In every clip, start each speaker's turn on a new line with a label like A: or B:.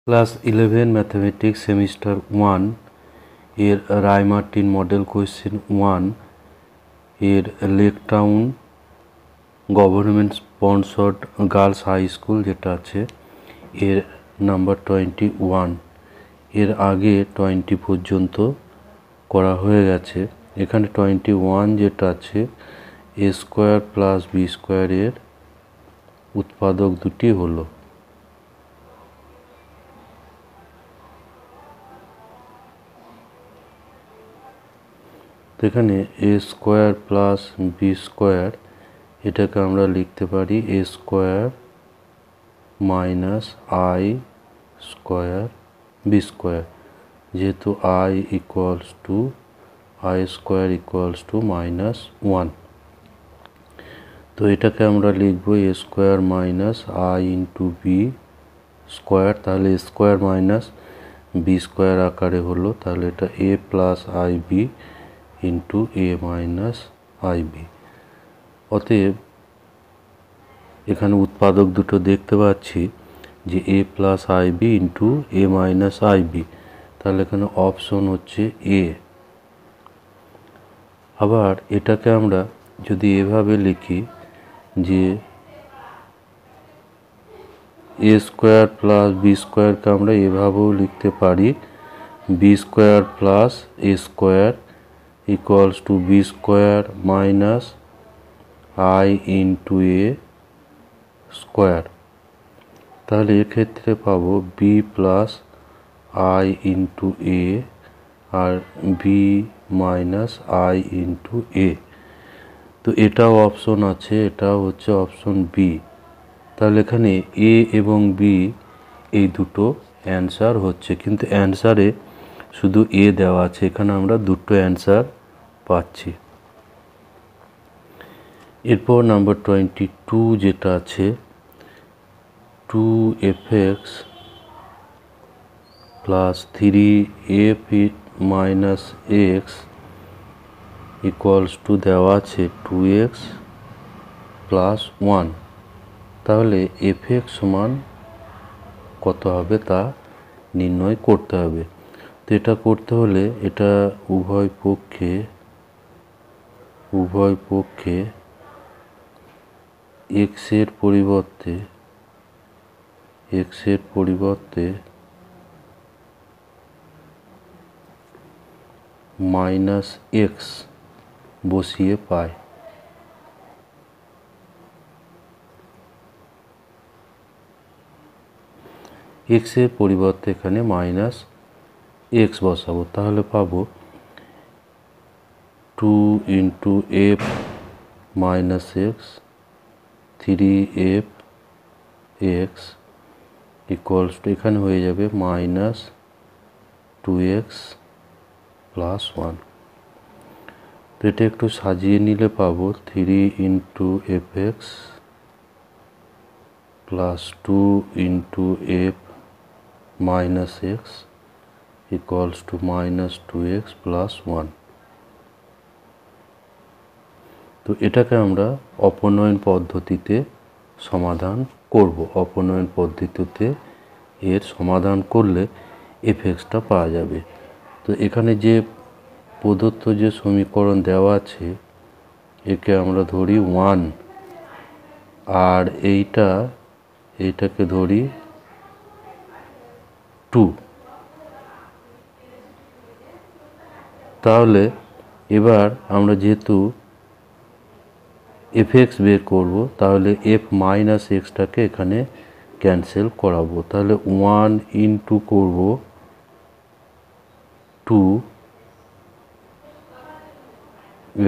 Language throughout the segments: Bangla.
A: ক্লাস 11 ম্যাথমেটিক্স সেমিস্টার 1 এর রায়মার্টিন মডেল কোয়েশ্চেন 1 এর Lake Town government sponsored girls high school যেটা আছে এর নাম্বার 21। এর আগে 20 পর্যন্ত করা হয়ে গেছে। এখানে 21 যেটা আছে a square plus b square এর উৎপাদক দুটি হলো। এখানে a square plus b square এটাকে আমরা লিখতে পারি a square minus i square b square, যেহেতু i equals to i square equals to -1। তো এটাকে আমরা লিখব a square minus i into B square, তাহলে a square minus b square আকারে হলো, তাহলে এটা a plus I B into A minus IB. অতএব এখানে উৎপাদক দুটো দেখতে পাচ্ছি যে এ plus i b into A minus IB, তাহলে এখানে অপশন হচ্ছে এ। আবার এটাকে আমরা যদি এভাবে লিখি যে এ স্কোয়ার প্লাস বি স্কোয়ারকে আমরা এভাবেও লিখতে পারি B square plus A square equals to B square minus I into A square. তাহলে এক্ষেত্রে পাবো B plus I into A আর B minus I into A. তো এটাও অপশন আছে, এটাও হচ্ছে অপশন বি। তাহলে এখানে এ এবং বি এই দুটো অ্যান্সার হচ্ছে, কিন্তু অ্যান্সারে শুধু এ দেওয়া আছে, এখানে আমরা দুটো অ্যান্সার পাচ্ছি। এরপর নাম্বার 22 যেটা আছে 2fx plus 3f minus x equals two দেওয়া আছে 2x প্লাস 1। তাহলে fx সমান কত হবে তা নির্ণয় করতে হবে। তো এটা করতে হলে এটা উভয় পক্ষে x এর পরিবর্তে মাইনাস এক্স বসিয়ে পায়। এক্স এর পরিবর্তে এখানে মাইনাস এক্স বসাবো, তাহলে পাবো 2 into F minus x 3f x equals to এখানে হয়ে যাবে মাইনাস 2x প্লাস 1। তো এটা একটু সাজিয়ে নিলে পাবো 3 into F x plus 2 into F minus x equals to minus 2x plus 1। তো এটাকে আমরা অপনয়ন পদ্ধতিতে সমাধান করব। অপনয়ন পদ্ধতিতে এর সমাধান করলে এফএক্সটা পাওয়া যাবে। তো এখানে যে প্রদত্ত যে সমীকরণ দেওয়া আছে একে আমরা ধরি 1 আর এইটাকে ধরি 2। তাহলে এবার আমরা যেহেতু এফএক্স বের করব, তাহলে এফ মাইনাস এক্সটাকে এখানে ক্যান্সেল করাবো। তাহলে 1 ইন্টু করব 2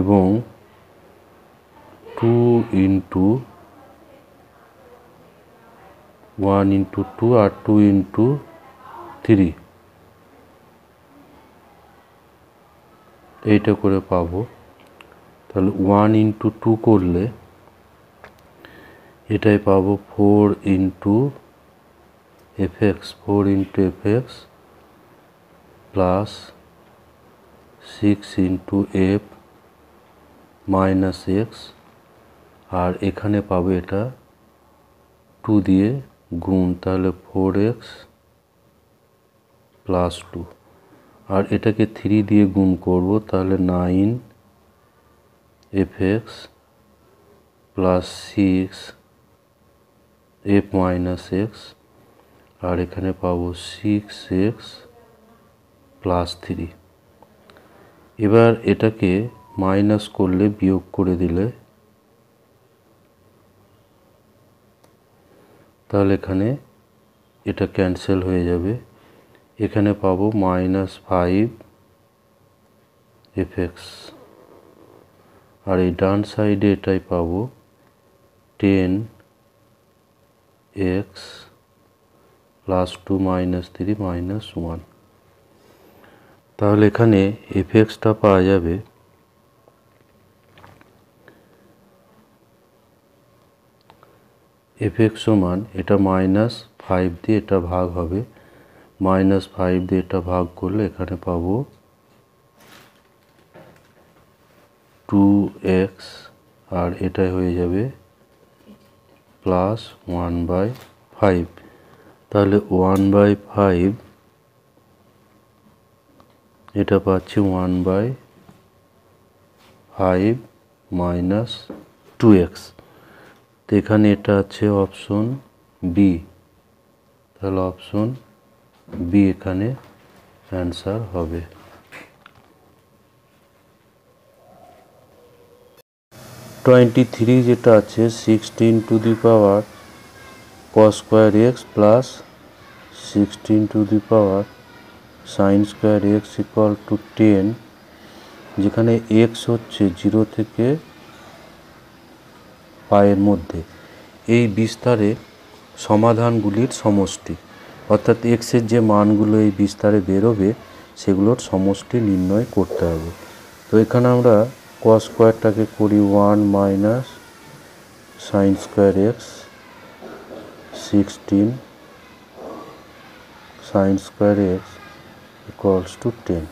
A: এবং 2 ইন্টু 1 ইন্টু 2 আর 2 ইন্টু 3 এইটা করে পাবো। তাহলে 1 ইন্টু 2 করলে এটাই পাবো 4 into FX plus 6 into F minus X, আর এখানে পাবো এটা 2 দিয়ে গুণ, তাহলে 4x প্লাস 2, আর এটাকে 3 দিয়ে গুণ করব, তাহলে 9 fx plus 6 f minus X, আর এখানে পাবো 6x প্লাস 3। এবার এটাকে মাইনাস করলে, বিয়োগ করে দিলে, তাহলে এখানে এটা ক্যান্সেল হয়ে যাবে। এখানে পাবো -5fx, আর এই ডান সাইডে এটাই পাবো 10x প্লাস 2 মাইনাস 3 মাইনাস 1। তাহলে এখানে fxটা পাওয়া যাবে fx সমান, এটা -5 দিয়ে এটা ভাগ হবে, -5 দিয়ে এটা ভাগ করলে এখানে পাবো 2x, আর এটাই হয়ে যাবে প্লাস 1/5। তাহলে 1/5, এটা পাচ্ছি 1/5 মাইনাস 2x। তো এখানে এটা আছে অপশন বি, তাহলে অপশন বি এখানে অ্যান্সার হবে। 23 যেটা আছে 16 to the power cos square x plus 16 to the power sine square x equal to 10, যেখানে এক্স হচ্ছে 0 থেকে পায়ের মধ্যে। এই বিস্তারের সমাধানগুলির সমষ্টি, অর্থাৎ এক্সের যে মানগুলো এই বিস্তারে বেরোবে সেগুলোর সমষ্টি নির্ণয় করতে হবে। তো এখানে আমরা cos স্কোয়ারটাকে করি 1 minus sine square x 16 sign square x equals two 10।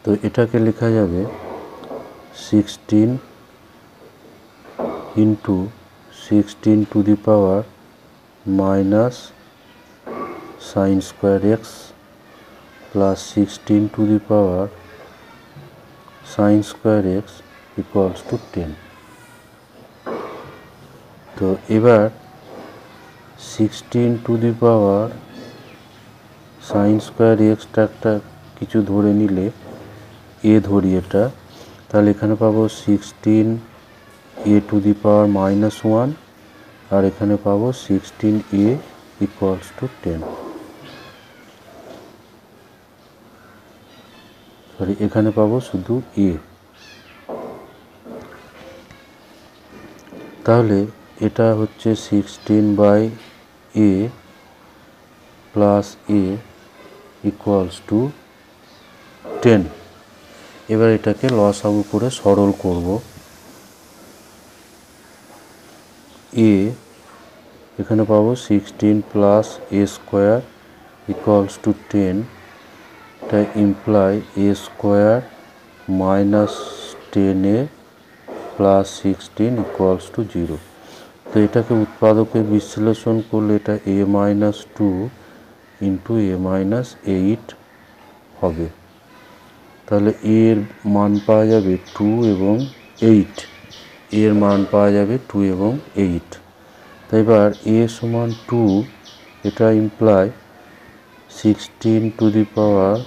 A: তো এটাকে লেখা যাবে 16 into 16 to the power minus sine square x plus 16 to the power sine square x equals two 10। তো এবার 16 to the power sine square extra একটা কিছু ধরে নিলে, এ ধরি এটা, তাহলে এখানে পাবো 16 a টু দি পাওয়ার -1, আর এখানে পাবো 16a ইকুয়ালস টু 10। সরি, এখানে পাবো শুধু a। তাহলে এটা হচ্ছে 16/a plus a equals to 10। এবার এটাকে লসাগু করে সরল করব। a এখানে পাবো 16 plus a square equals two 10, এটা imply a square minus 10a plus 16 equals to 0। তো এটাকে উৎপাদকে বিশ্লেষণ করলে এটা a-2 ইন্টু a-8 হবে। তাহলে এর মান পাওয়া যাবে 2 এবং 8, এর মান পাওয়া যাবে 2 এবং 8। তো এবার a সমান 2, এটা imply 16 to the power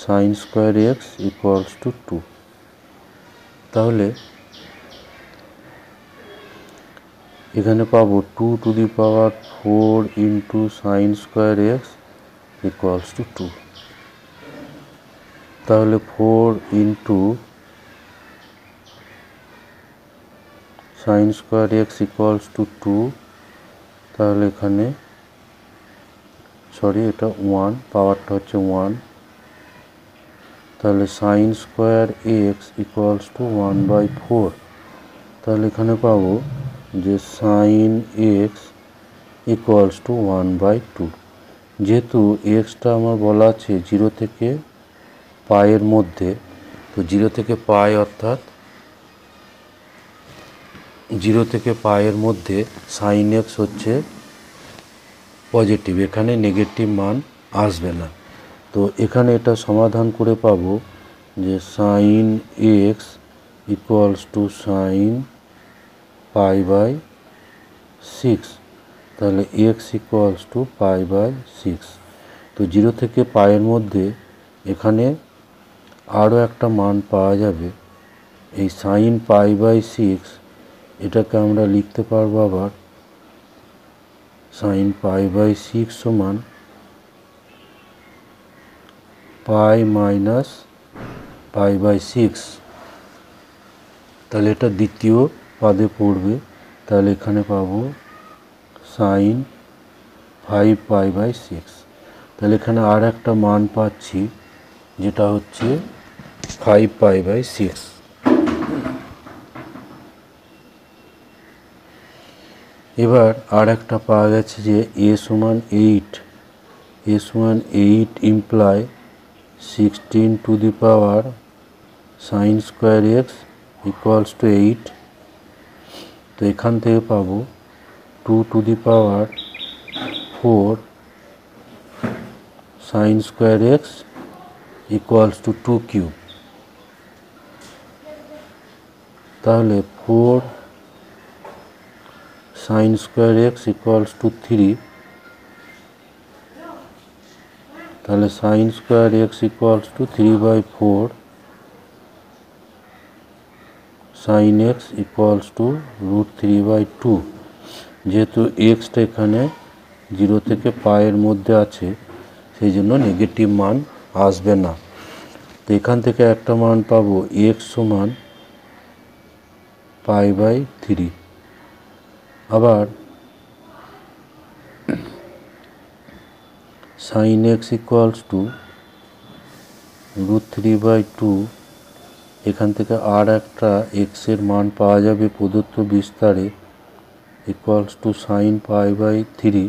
A: sine square x equals to 2। তাহলে এখানে পাবো 2 to the power 4 into sign square x equals to 2। তাহলে 4 into sign square x equals to 2, তাহলে এখানে সরি এটা 1, পাওয়ারটা হচ্ছে 1, তাহলে sine square x equals two 1/4। তাহলে এখানে পাবো যে সাইন এক্স ইকুয়ালস টু 1/2। যেহেতু এক্সটা আমার বলা আছে 0 থেকে পায়ের মধ্যে, তো 0 থেকে পাই অর্থাৎ 0 থেকে পায়ের মধ্যে সাইন এক্স হচ্ছে পজিটিভ, এখানে নেগেটিভ মান আসবে না। তো এখানে এটা সমাধান করে পাবো যে sine x equals to sine pi by six, তাহলে X equals to pi by six. তো 0 থেকে পায়ের মধ্যে এখানে আরও একটা মান পাওয়া যাবে, এই সাইন পাই বাই সিক্স এটাকে আমরা লিখতে পারবো আবার সাইন পাই বাই সিক্স সমান পাই মাইনাস পাই বাই সিক্স। তাহলে এটা দ্বিতীয় পাদে পড়বে, তাহলে এখানে পাবো সাইন 5 পাই বাই সিক্স। তাহলে এখানে আর একটা মান পাচ্ছি যেটা হচ্ছে 5 পাই বাই সিক্স। এবার আর একটা পাওয়া গেছে যে এ সমান 8, এ সমান 8 imply 16 to the power sine square x equals to 8। তো এখান থেকে পাবো 2 to the power 4 sine square x equals to 2 cube. তাহলে 4 sine square x equals to 3, তাহলে sine square x equals to 3/4 sine x equals to √3/2। যেহেতু এক্সটা এখানে 0 থেকে পায়ের মধ্যে আছে সেই জন্য নেগেটিভ মান আসবে না। তো এখান থেকে একটা মান পাবো এক্স সমান π/3। আবার সাইন এক্স ইকুয়ালস টু √3/2, এখান থেকে আর একটা এক্সের মান পাওয়া যাবে প্রদত্ত বিস্তারে ইকুয়ালস টু সাইন π/3।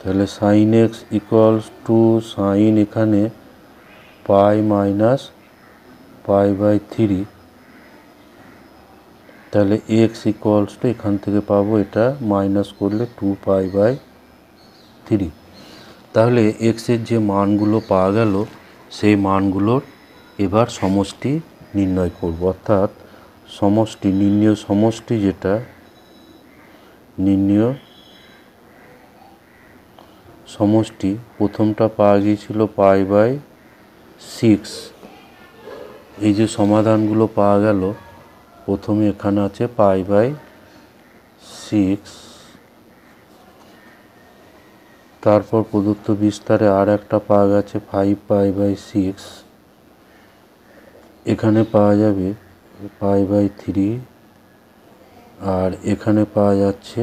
A: তাহলে sine x equals to sine এখানে পাই মাইনাস π/3, তাহলে এক্স ইকুয়ালস টু এখান থেকে পাবো এটা মাইনাস করলে 2π/3। তাহলে এক্সের যে মানগুলো পাওয়া গেল সেই মানগুলোর এবার সমষ্টি নির্ণয় করব, অর্থাৎ সমষ্টি নির্ণয় সমষ্টি যেটা নির্ণয় সমষ্টি প্রথমটা পাওয়া গিয়েছিল π/6। এই যে সমাধানগুলো পাওয়া গেল প্রথমে এখানে আছে π/6, তারপর প্রদত্ত বিস্তারে আর একটা পাওয়া গেছে 5π/6, এখানে পাওয়া যাবে π/3 আর এখানে পাওয়া যাচ্ছে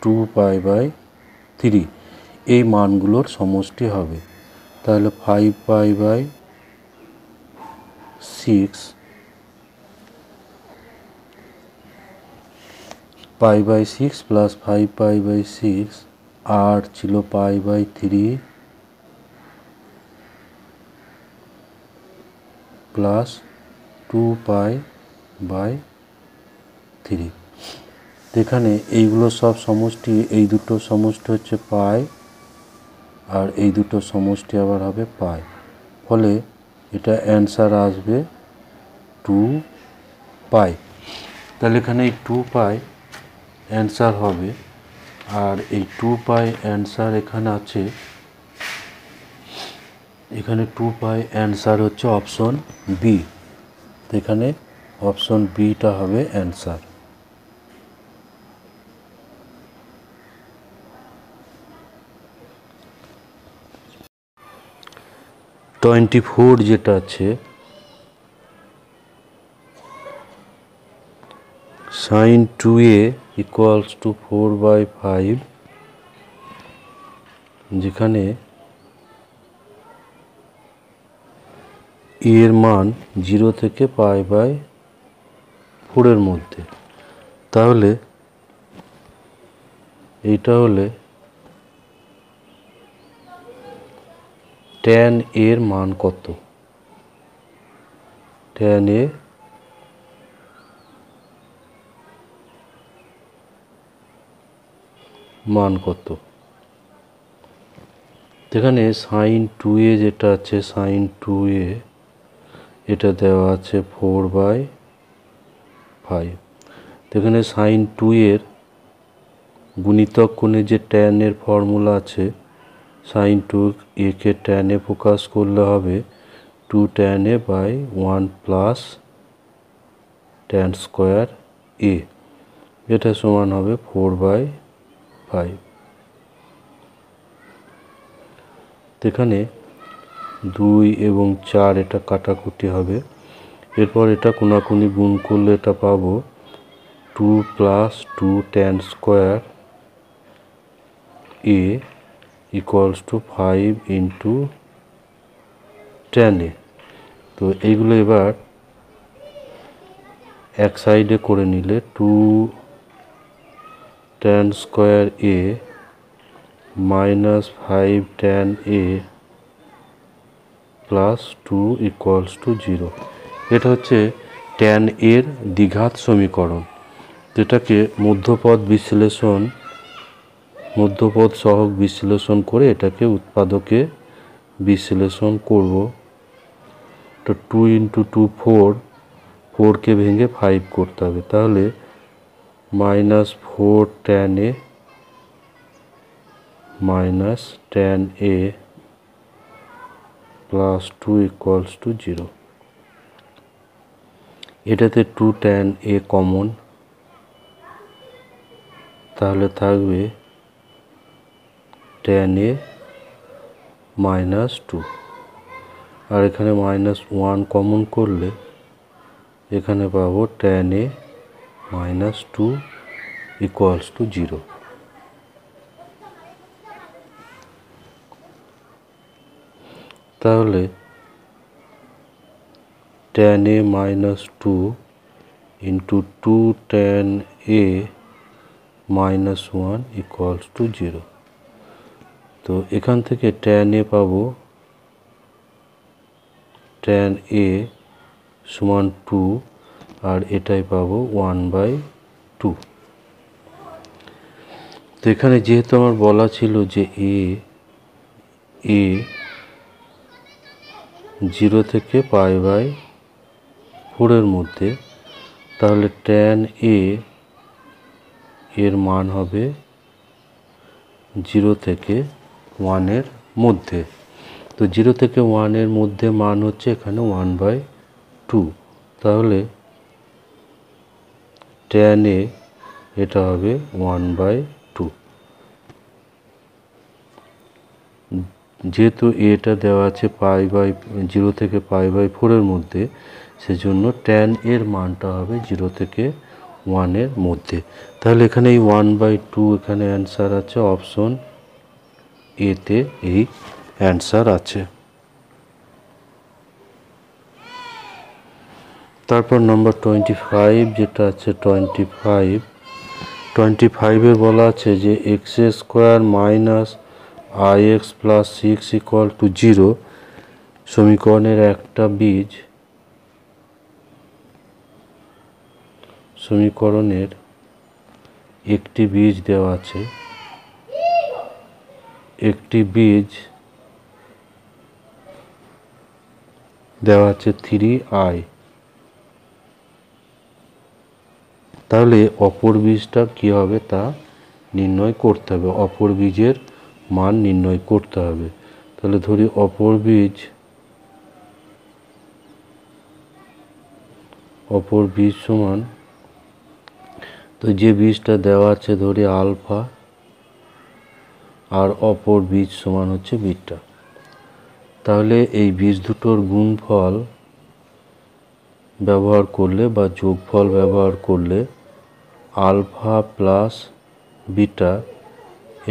A: 2π/3। এই মানগুলোর সমষ্টি হবে, তাহলে 5π/6 π/6 প্লাস 5π/6 আর ছিল π/3 প্লাস 2π/3। এখানে এইগুলো সব সমষ্টি, এই দুটো সমষ্টি হচ্ছে পাই আর এই দুটো সমষ্টি আবার হবে পাই, ফলে এটা অ্যান্সার আসবে 2π। তাহলে এখানে এই 2π অ্যান্সার হবে, আর এই 2π অ্যান্সার এখানে আছে, এখানে 2π অ্যান্সার হচ্ছে অপশন বি। তো এখানে অপশন বিটা হবে অ্যান্সার। 24 যেটা আছে sin 2a ইকুয়ালস টু 4/5, যেখানে এর মান 0 থেকে π/4 এর মধ্যে। তাহলে এইটা হলে tan এর মান কত, tan a মান কত। এখানে সাইন 2a যেটা আছে, সাইন 2a এটা দেওয়া আছে 4/5। এখানে সাইন 2 এর গুণিতক কোণে যে ট্যান এর ফর্মুলা আছে, sign 2a K tan A প্রকাশ করলে হবে 2 tan a by 1 plus tan square a, এটা সমান হবে 4/5। এখানে 2 এবং 4 এটা কাটাকুটি হবে, এরপর এটা কোনাকুনি গুণ করলে এটা পাবো 2 plus 2 tan square a equals to 5 into tan A. তো এইগুলো এবার এক সাইডে করে নিলে 2 tan square a minus 5 tan a plus 2 equals to 0। এটা হচ্ছে ট্যান এর দ্বিঘাত সমীকরণ, যেটাকে মধ্যপদ সহগ বিশ্লেষণ করে এটাকে উৎপাদকে বিশ্লেষণ করব। তো 2 ইন্টু 2 4, 4কে ভেঙে 5 করতে হবে, তাহলে minus 4 tan A minus tan A plus 2 equals to 0। এটাতে 2 ট্যান এ কমন, তাহলে থাকবে ট্যান এ মাইনাস 2, আর এখানে মাইনাস 1 কমন করলে এখানে পাবো tan A minus 2 equals to 0। তাহলে tan A minus 2 into 2 tan A minus 1 equals two 0। তো এখান থেকে ট্যান এ পাবো ট্যান এ সমান 2, আর এটাই পাবো 1/2। তো এখানে যেহেতু আমার বলা ছিল যে এ 0 থেকে π/4 এর মধ্যে, তাহলে ট্যান এ এর মান হবে 0 থেকে 1 এর মধ্যে। তো 0 থেকে 1 এর মধ্যে মান হচ্ছে এখানে 1/2, তাহলে ট্যান এ এটা হবে 1/2। যেহেতু এটা দেওয়া আছে 0 থেকে π/4 এর মধ্যে, সেজন্য ট্যান এর মানটা হবে 0 থেকে 1 এর মধ্যে। তাহলে এখানে এই 1/2 এখানে অ্যান্সার আছে, অপশন এতে এই অ্যান্সার আছে। তারপর নম্বর 25 যেটা আছে, 25 বলা আছে যে x² minus ix plus 6 equal to 0 সমীকরণের একটি বীজ দেওয়া আছে, একটি বীজ দেওয়া আছে 3i। তাহলে অপর বীজটা কি হবে তা নির্ণয় করতে হবে, অপর বীজের মান নির্ণয় করতে হবে। তাহলে ধরি অপর বীজ সমান, তো যে বীজটা দেওয়া আছে ধরি আলফা, আর অপর বীজ সমান হচ্ছে বিটা। তাহলে এই বীজ দুটোর গুণফল ব্যবহার করলে বা যোগফল ব্যবহার করলে আলফা প্লাস বিটা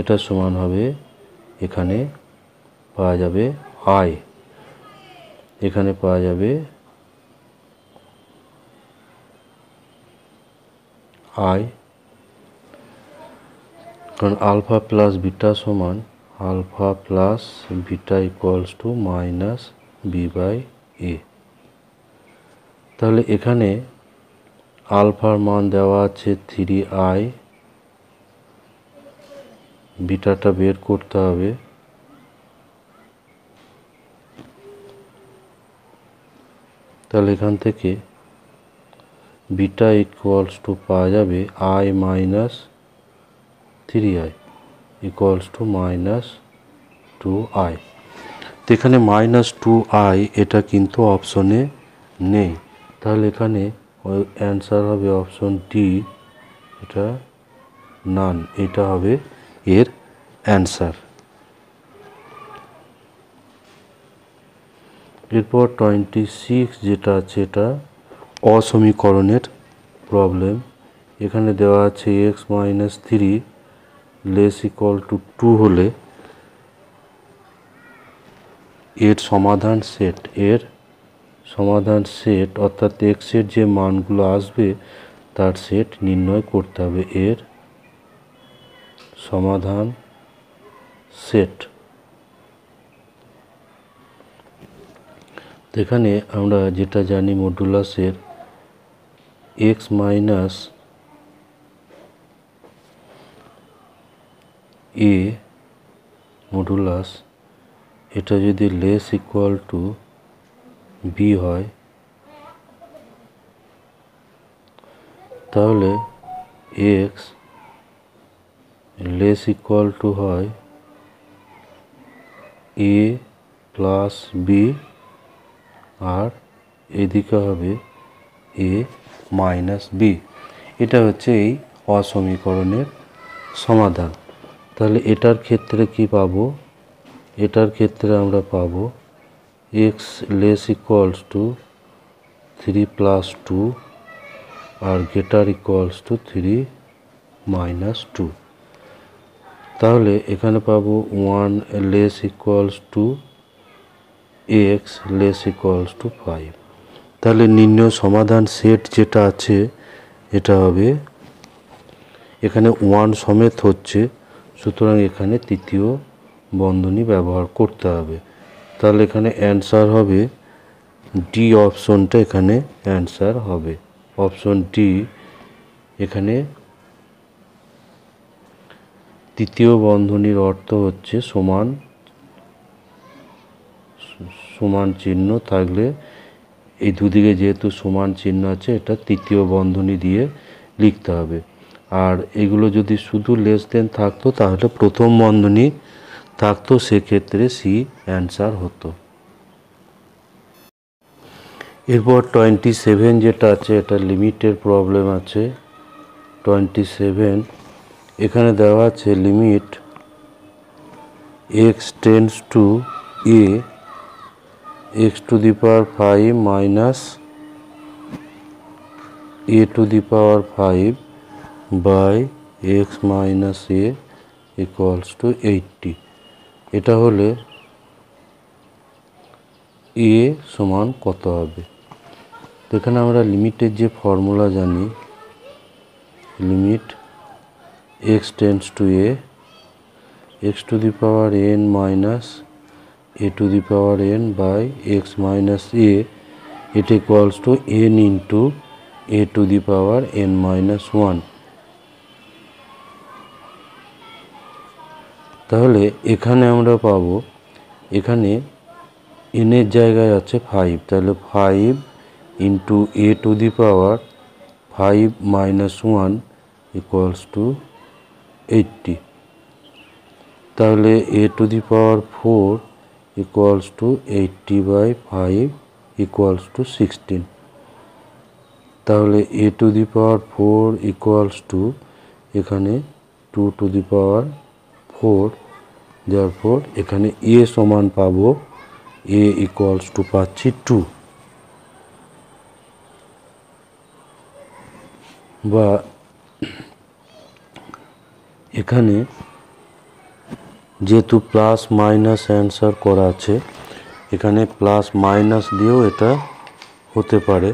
A: এটা সমান হবে, এখানে পাওয়া যাবে আই, এখানে পাওয়া যাবে আই, কারণ আলফা প্লাস বিটা সমান alpha plus beta equals to minus b/a। তাহলে এখানে আলফার মান দেওয়া আছে 3i, বিটাটা বের করতে হবে। তাহলে এখান থেকে বিটা ইকুয়ালস টু পাওয়া যাবে i minus 3i equals to minus 2i। তো এখানে মাইনাস 2i এটা কিন্তু অপশনে নেই, তাহলে এখানে অ্যান্সার হবে অপশন ডি, এটা নান, এটা হবে এর অ্যান্সার। এরপর 26 যেটা আছে এটা অসমীকরণের প্রবলেম। এখানে দেওয়া আছে x minus 3 less equal to 2 হলে এর সমাধান সেট অর্থাৎ এক্সের যে মানগুলো আসবে তার সেট নির্ণয় করতে হবে। এর সমাধান সেট। এখানে আমরা যেটা জানি মডুলাসের এক্স মাইনাস এ মডুলাস এটা যদি লেস ইকুয়াল টু বি হয় তাহলে এক্স লেস ইকুয়াল টু হয় এ প্লাস বি আর এদিকে হবে এ মাইনাস বি। এটা হচ্ছে এই অসমীকরণের সমাধান। তাহলে এটার ক্ষেত্রে কি পাবো? এটার ক্ষেত্রে আমরা পাবো x less equals to 3 plus 2 আর গ্রেটার ইকুয়ালস টু 3 মাইনাস 2। তাহলে এখানে পাবো 1 less equals to x less equals to 5। তাহলে নির্ণয় সমাধান সেট যেটা আছে এটা হবে, এখানে 1 সমেত হচ্ছে, সুতরাং এখানে তৃতীয় বন্ধনী ব্যবহার করতে হবে। তাহলে এখানে অ্যান্সার হবে ডি অপশনটা, এখানে অ্যান্সার হবে অপশন ডি। এখানে তৃতীয় বন্ধনীর অর্থ হচ্ছে সমান চিহ্ন থাকলে এই দুদিকে যেহেতু সমান চিহ্ন আছে এটা তৃতীয় বন্ধনী দিয়ে লিখতে হবে। আর এগুলো যদি শুধু লেস দেন থাকতো তাহলে প্রথম বন্ধনী থাকতো, সেক্ষেত্রে সি অ্যান্সার হতো। এরপর 27 যেটা আছে এটা লিমিটের প্রবলেম আছে। 27 এখানে দেওয়া আছে limit x tends to a x to the power 5 minus a to the power 5 by x minus a equals to 80। এটা হলে এ সমান কত হবে? এখানে আমরা লিমিটের যে ফর্মুলা জানি, limit x tends to a x to the power n minus a to the power n by x minus a, এটা equals to n into a to the power n minus 1। তাহলে এখানে আমরা পাবো, এখানে এনের জায়গায় আছে 5, তাহলে 5 into a to the power 5 minus 1 equals to 80। তাহলে a to the power 4 equals to 80 by 5 equals to 16। তাহলে a to the power 4 equals to এখানে 2 টু দি পাওয়ার 4, therefore এখানে এ সমান পাবো এ ইকুয়ালস টু পাচ্ছি 2, বা এখানে যেহেতু প্লাস মাইনাস অ্যান্সার করা আছে এখানে প্লাস মাইনাস দিয়েও এটা হতে পারে,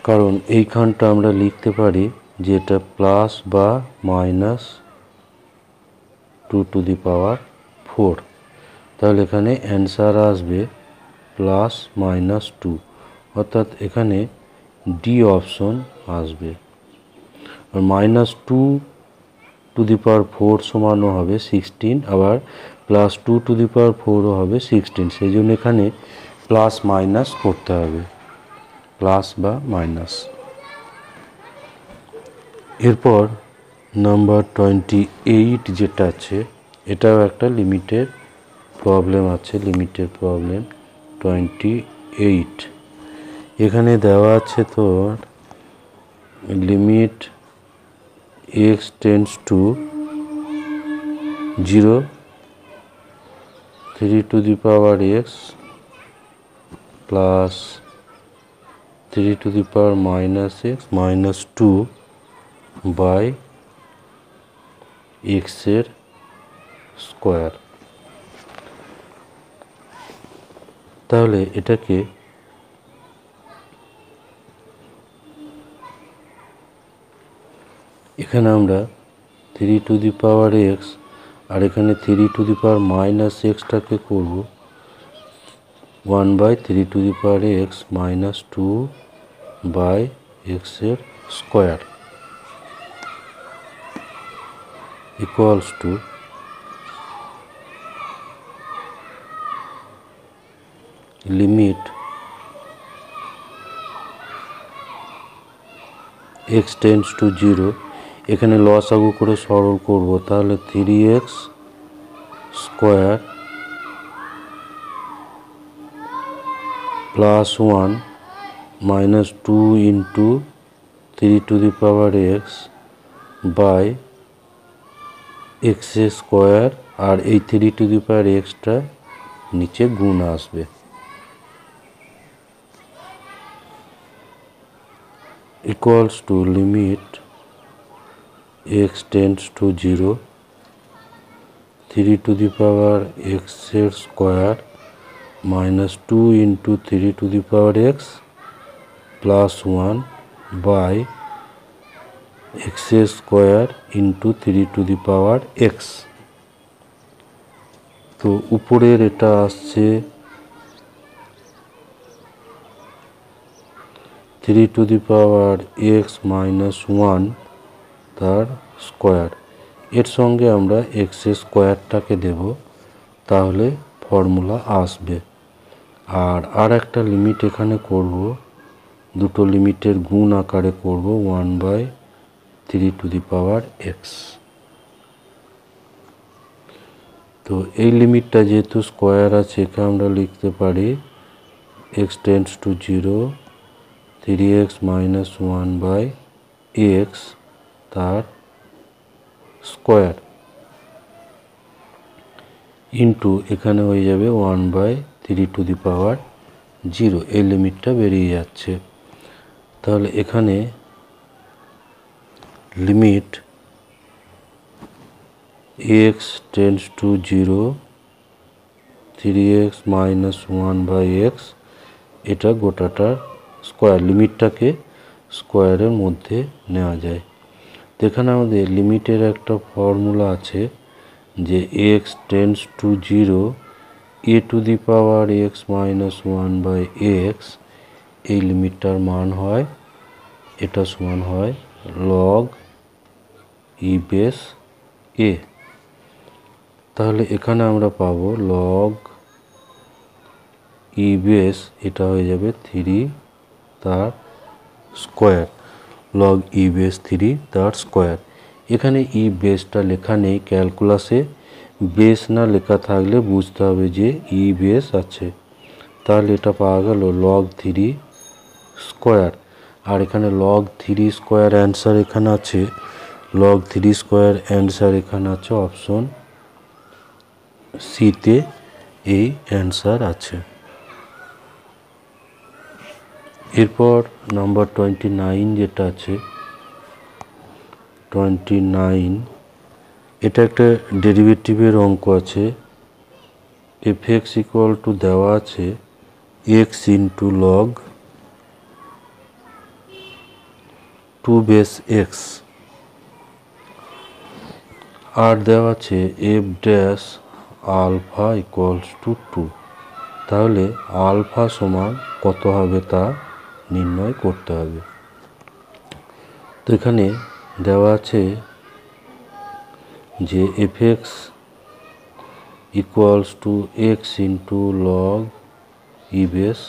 A: কারণ এইখানটা আমরা লিখতে পারি যে এটা প্লাস বা মাইনাস 2 টু দি পাওয়ার 4। তাহলে এখানে অ্যান্সার আসবে প্লাস মাইনাস 2, অর্থাৎ এখানে ডি অপশন আসবে। আর -2^4 সমানও হবে 16, আবার +2^4ও হবে 16। সেই জন্য এখানে প্লাস মাইনাস করতে হবে, প্লাস বা মাইনাস। এরপর নাম্বার 28 যেটা আছে, এটাও একটা লিমিটের প্রবলেম আছে, লিমিটের প্রবলেম 28। এখানে দেওয়া আছে তোর limit x tends to 0, 3^x plus 3^-x -2 by x এর স্কোয়ার। তাহলে এটাকে এখানে আমরা 3^x আর এখানে 3^-xটাকে করব 1/3^x -2 বাই x এর square equals to limit x tends to 0। এখানে লসাগু করে সরল করব, তাহলে 3x square plus 1 -2 into 3^x by x square, আর এই 3^xটা নিচে গুণ আসবে, equals to limit x tends to 0, 3^x square -2 into 3^x plus 1 by x square into 3^x। তো উপরের এটা আসছে 3^x -1 তার স্কোয়ার, এর সঙ্গে আমরা x স্কোয়ারটাকে দেব, তাহলে ফর্মুলা আসবে। আর একটা লিমিট এখানে করব, দুটো লিমিটের গুণ আকারে করব 1/3^x। তো এই লিমিটটা যেহেতু স্কোয়ার আছে, এখানে আমরা লিখতে পারি x tends to 0, 3x -1/x তার স্কোয়ার ইন্টু এখানে হয়ে যাবে 1/3^0, এই লিমিটটা বেরিয়ে যাচ্ছে। তাহলে এখানে limit x tends to 0, 3x -1/x, এটা গোটাটার স্কোয়ার, লিমিটটাকে স্কোয়ারের মধ্যে নেওয়া যায়। তো এখানে আমাদের লিমিটের একটা ফর্মুলা আছে যে x tends to 0, a^x -1/x, এই লিমিটটার মান হয়, এটা সমান হয় log e বেস a। তাহলে এখানে আমরা পাবো log e বেস, এটা হয়ে যাবে 3 তার স্কোয়ার, log e বেস 3 তার স্কোয়ার। এখানে ই বেসটা লেখা নেই ক্যালকুলাসে, বেস না লেখা থাকলে বুঝতে হবে যে ই বেস আছে, তাহলে এটা পাওয়া গেল log 3 স্কোয়ার। আর এখানে log 3 স্কোয়ার অ্যান্সার এখানে আছে, log 3 স্কোয়ার অ্যান্সার এখানে আছে অপশন সিতে, এই অ্যান্সার আছে। এরপর নাম্বার 29 যেটা আছে, 29 এটা একটা ডেরিভেটিভের অঙ্ক আছে। fx ইকুয়াল টু দেওয়া আছে x into log 2 base x, আর দেওয়া আছে f dash alpha equals to 2। তাহলে আলফা সমান কত হবে তা নির্ণয় করতে হবে। তো এখানে দেওয়া আছে যে fx equals to x into log e base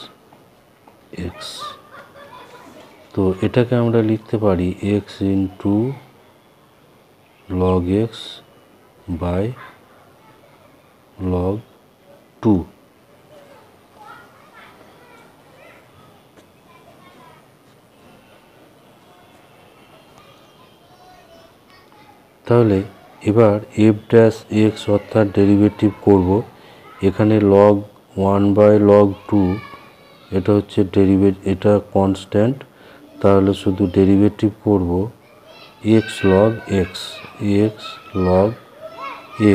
A: x. তো এটাকে আমরা লিখতে পারি x into log x by log 2। তাহলে এবার এফ ড্যাশ এক্স অর্থাৎ ডেরিভেটিভ করব। এখানে লগ 1/log2 এটা হচ্ছে এটা কনস্ট্যান্ট, তাহলে শুধু ডেরিভেটিভ করব এক্স লগ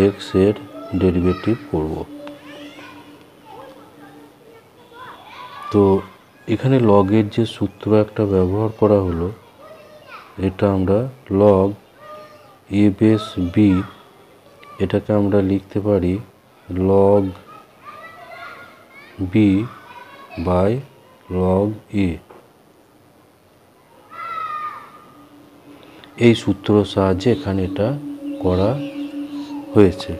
A: এক্স এর ডেরিভেটিভ করব। তো এখানে লগের যে সূত্র একটা ব্যবহার করা হলো, এটা আমরা লগ এ বেস বি, এটাকে আমরা লিখতে পারি লগ বি বাই লগ এ। এই সূত্রর সাহায্যে এখানে এটা করা হয়েছে।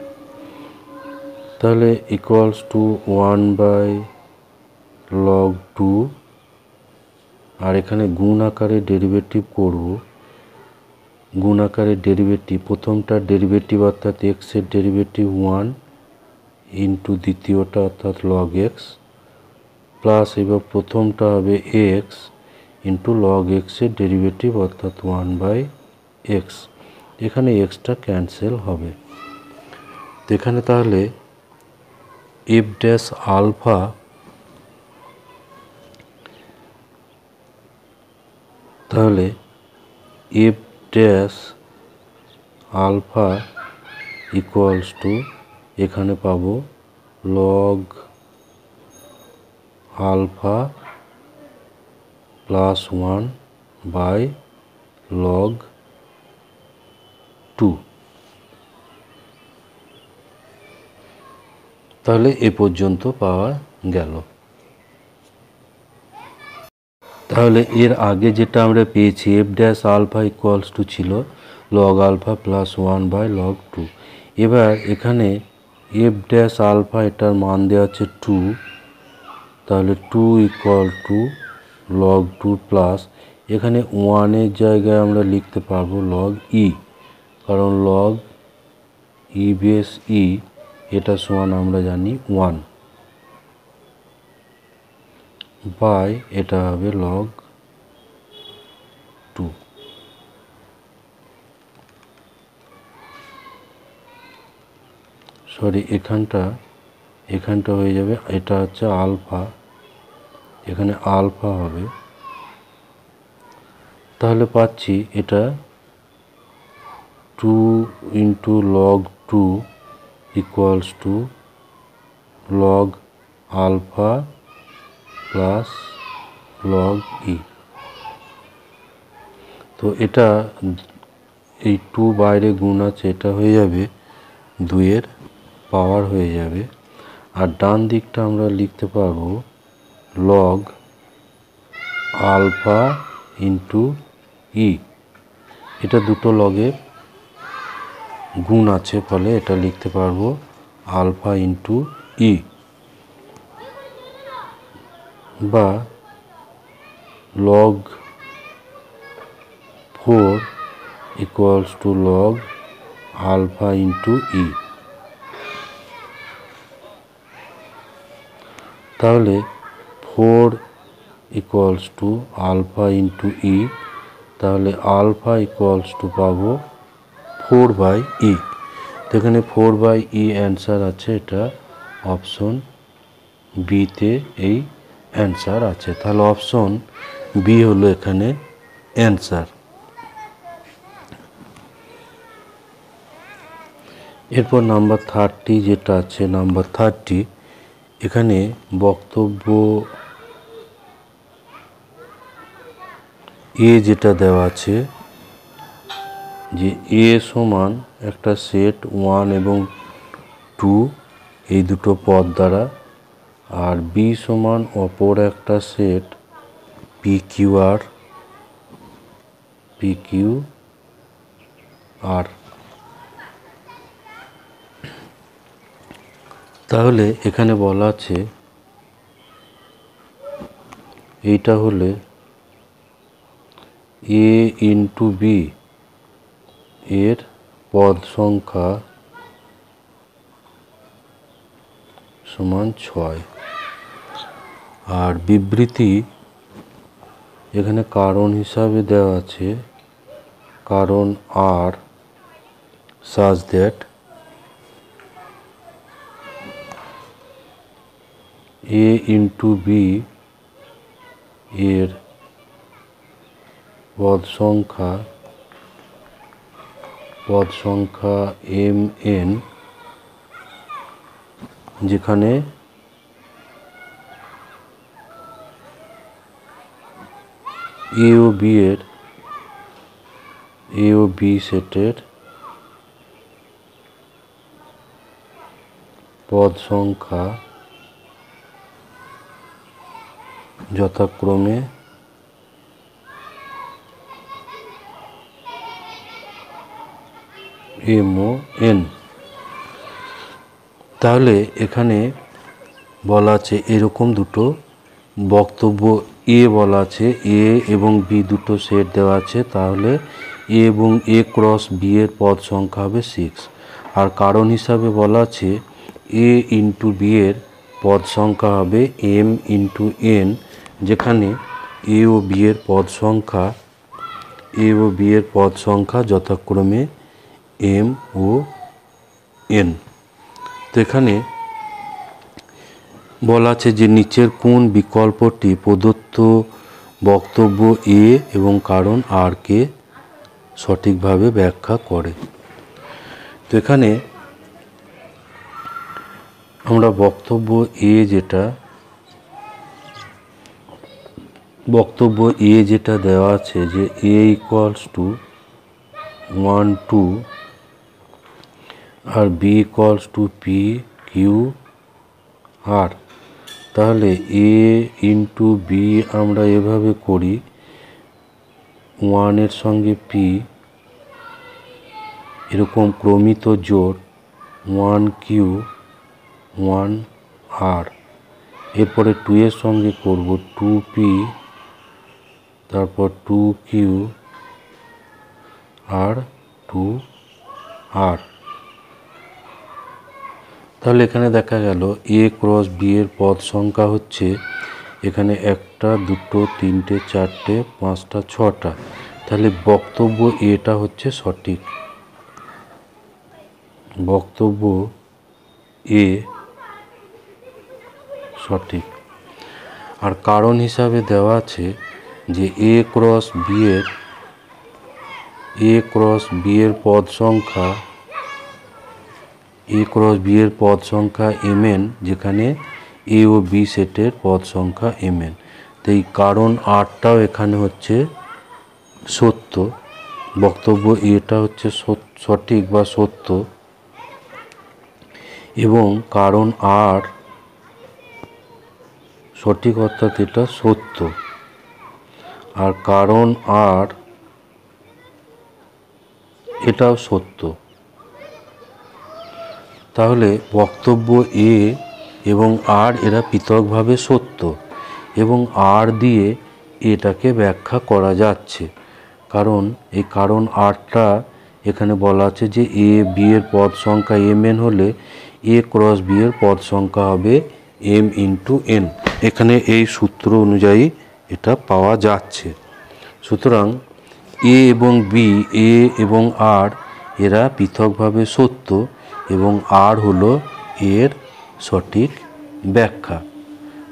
A: তাহলে ইকুয়ালস টু 1/log2, আর এখানে গুণ আকারে ডেরিভেটিভ করব। গুণ আকারে ডেরিভেটিভ, প্রথমটার ডেরিভেটিভ অর্থাৎ এক্সের ডেরিভেটিভ 1 ইন্টু দ্বিতীয়টা অর্থাৎ লগ এক্স, প্লাস এবার প্রথমটা হবে এক্স ইন্টু লগ এক্সের ডেরিভেটিভ অর্থাৎ 1/x। এখানে এক্সটা ক্যান্সেল হবে। তো এখানে তাহলে এফ ড্যাশ আলফা তাহলে f dash alpha equals to, এখানে পাবো লগ আলফা প্লাস 1/log2। তাহলে এ পর্যন্ত পাওয়া গেল। তাহলে এর আগে যেটা আমরা পেয়েছি f dash alpha equals to ছিল লগ আলফা প্লাস 1/log2। এবার এখানে এফ ড্যাশ আলফা এটার মান দেওয়া আছে 2, তাহলে 2 ইকুয়াল টু log2 প্লাস এখানে 1-এর জায়গায় আমরা লিখতে পারবো লগ ই, কারণ লগ ই বেস ই এটা সমান আমরা জানি 1 বাই এটা হবে log2। সরি, এখানটা হয়ে যাবে, এটা হচ্ছে আলফা, এখানে আলফা হবে। তাহলে পাচ্ছি এটা 2 into log2 equals to log alpha plus log e. তো এটা এই 2 বাইরে গুণ আছে, এটা হয়ে যাবে 2-এর পাওয়ার হয়ে যাবে। আর ডান দিকটা আমরা লিখতে পারবো লগ আলফা ইন্টু ই, এটা দুটো লগের গুণ আছে, ফলে এটা লিখতে পারবো আলফা ইন্টু ই, বা log 4 equals to log alpha into e. তাহলে 4 equals to alpha into e, তাহলে আলফা ইকুয়ালস টু পাবো 4/e। তো এখানে 4/e অ্যান্সার আছে, এটা অপশন বিতে এই অ্যান্সার আছে। তাহলে অপশন বি হলো এখানে অ্যান্সার। এরপর নাম্বার 30 যেটা আছে, নাম্বার 30 এখানে বক্তব্য এ যেটা দেওয়া আছে যে এ সমান একটা সেট 1 এবং 2 এই দুটো পদ দ্বারা, আর বি সমান অপর একটা সেট পি কিউ আর। তাহলে এখানে বলা আছে এইটা হলে এ ইন্টু বি এর পদ সংখ্যা সমান 6। আর বিবৃতি এখানে কারণ হিসাবে দেওয়া আছে, কারণ আর such that a into b এর পদ সংখ্যা mn, যেখানে a ও b সেটের পদ সংখ্যা যথাক্রমে m ও n। তাহলে এখানে বলা আছে এরকম দুটো বক্তব্য, এ বলা আছে এ এবং বি দুটো সেট দেওয়া আছে, তাহলে এ এবং এ ক্রস বি এর পদ সংখ্যা হবে 6। আর কারণ হিসাবে বলা আছে এ ইন্টু বি এর পদ সংখ্যা হবে এম ইন্টু এন, যেখানে এ ও বি এর পদ সংখ্যা যথাক্রমে এম ও এন। তো এখানে বলা আছে যে নিচের কোন বিকল্পটি প্রদত্ত বক্তব্য এ এবং কারণ আর কে সঠিকভাবে ব্যাখ্যা করে। তো এখানে আমরা বক্তব্য এ যেটা দেওয়া আছে যে এ ইকুয়ালস টু 1 2 আর b equals to p q r. তাহলে এ ইন্টু বি আমরা এভাবে করি, 1 এর সঙ্গে পি এরকম ক্রমিত জোড় 1 কিউ 1 আর। এরপরে 2 এর সঙ্গে করব 2 পি, তারপর 2 কিউ আর 2 আর। তাহলে এখানে দেখা গেল এ ক্রস বি এর পদ সংখ্যা হচ্ছে এখানে 1টা 2টো 3টে 4টে 5টা 6টা। তাহলে বক্তব্য এটা হচ্ছে সঠিক, বক্তব্য এ সঠিক। আর কারণ হিসাবে দেওয়া আছে যে এ ক্রস বি এর পদ সংখ্যা mn, যেখানে এ ও বি সেটের পদ সংখ্যা mn। তো এই কারণ আরটাও এখানে হচ্ছে সত্য, বক্তব্য এটা হচ্ছে সঠিক বা সত্য, এবং কারণ আর সঠিক অর্থাৎ এটা সত্য। আর কারণ আর এটাও সত্য। তাহলে বক্তব্য এ এবং আর এরা পৃথকভাবে সত্য, এবং আর দিয়ে এটাকে ব্যাখ্যা করা যাচ্ছে, কারণ এই কারণ আরটা এখানে বলা আছে যে এ বি এর পদ সংখ্যা mn হলে এ ক্রস বি এর পদ সংখ্যা হবে m ইন্টু n। এখানে এই সূত্র অনুযায়ী এটা পাওয়া যাচ্ছে। সুতরাং এ এবং বি, এ এবং আর এরা পৃথকভাবে সত্য, এবং আর হলো এর সঠিক ব্যাখ্যা।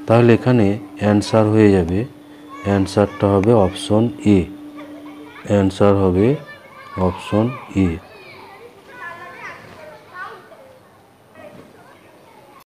A: তাহলে এখানে অ্যান্সার হয়ে যাবে, অ্যান্সারটা হবে অপশন এ, অ্যান্সার হবে অপশন এ।